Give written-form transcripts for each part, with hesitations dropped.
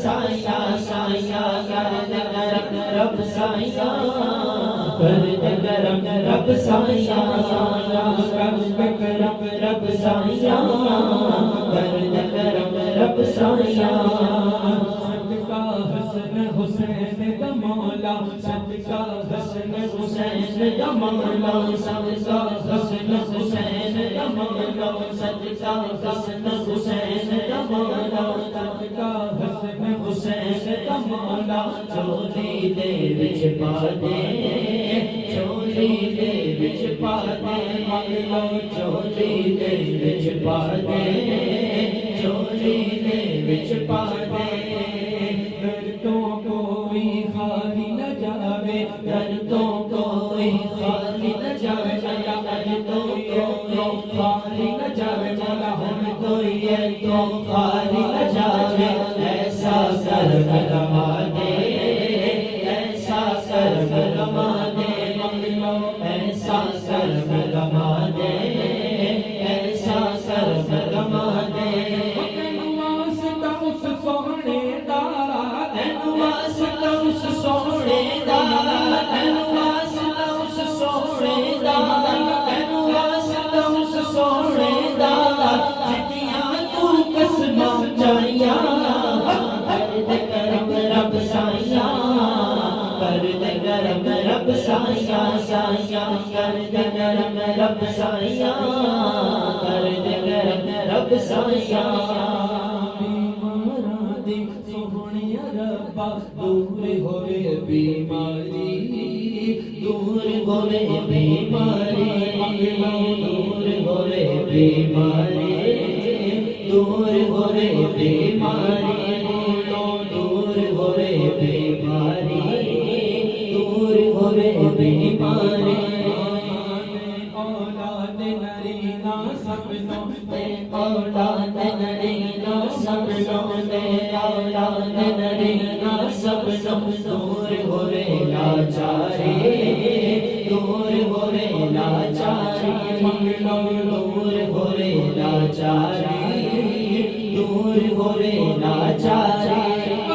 سایہ سایہ کر دے کرم رب سایہ کر دے کرم رب سایہ کر دے کرم رب سایہ کر دے کرم رب سایہ صدقہ حسن حسین دا مولا صدقہ حسن حسین دا مولا صدقہ حسن حسین دا مولا صدقہ حسن حسین دا مولا صدقہ حسن حسین دا مولا چولی دے وچ پا دے چولی دے وچ پا دے چولی دے وچ پا دے چولی دے وچ پا دے گھر تو کوئی خالی نہ جاوے گھر تو کوئی خالی نہ جاوے گھر تو کوئی خالی نہ جاوے مولا ہم کوئی ہے تو خالی نہ جاوے ایسا کرم رما دے ایسا کرم رما دے ایسا کرم رما دے ایسا کرم رما دے تینوں واسطہ اس سونے دا تینوں واسطہ اس سونے دا تینوں واسطہ اس سونے دا تینوں واسطہ اس سونے دا جتیاں تو قسماں چاہیاں کر دے کرم رب سایہ کر دے کرم رب سایہ سایہ کر دے کرم رب سایہ کر دے کرم رب سایہ بیماراں دی سوہنیا ربا دور ہوئے بیماری دور ہوئے بیماری دور ہوئے بیماری دور ہوئے بیماری دور ہوئے بیماری دور ہوئے بیماری اولاد نرینا سبنوں دے اولاد نرینا سبنوں دے اولاد نرینا سبنوں دور ہوئے لاچاری دور ہوئے لاچاری دور ہوئے لاچاری دور ہوئے لاچاری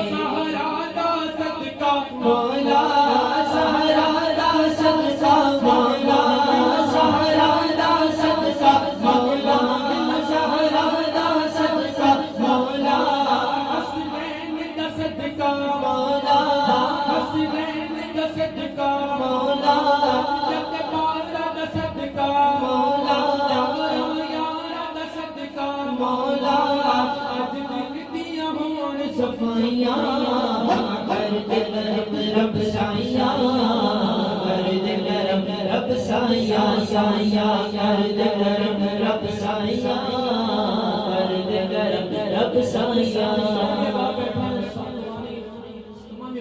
سہارا دا صدقہ مولا سہارا دا صدقہ مولا سہارا دا صدقہ مولا سہارا دا صدقہ مولا حسنین دا صدقہ مولا حسنین دا صدقہ مولا جت بارا دا صدقہ مولا یارا دا صدقہ مولا اج دل دیاں ہون صفائیاں کر دے کرم رب سایہ کر دے کرم رب سایہ سایہ کر دے کرم رب سایہ کر دے کرم رب سایہ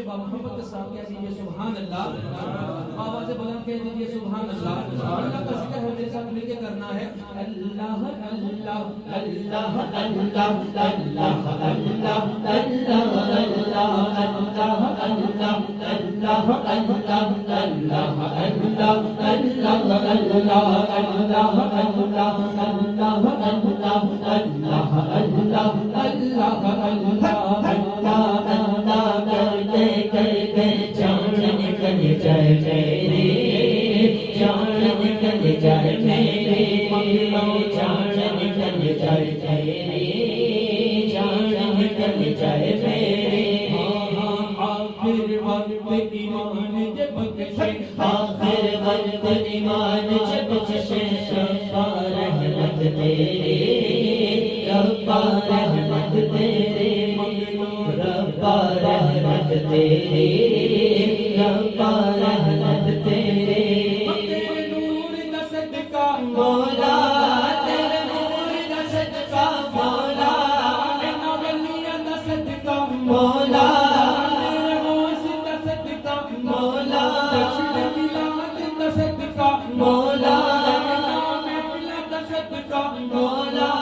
محمد صاحب کہہ دیجئے سبحان اللہ آواز بلند کہہ دیجئے سبحان اللہ اللہ کا ذکر ہے میرے ساتھ مل کے کرنا ہے اللہ اللہ اللہ اللہ اللہ اللہ اللہ آخر وقت ایمان جب چشے ربا رحمت تیری ربا رحمت تیری ربا رحمت تیری ربا رحمت تیری تیرے نور دا صدقہ مولا تیرے نور دا صدقہ مولا انا ولیاں دا صدقہ مولا تیرے غوث دا صدقہ مولا دشت ملاد دا صدقہ مولا محفل دا صدقہ مولا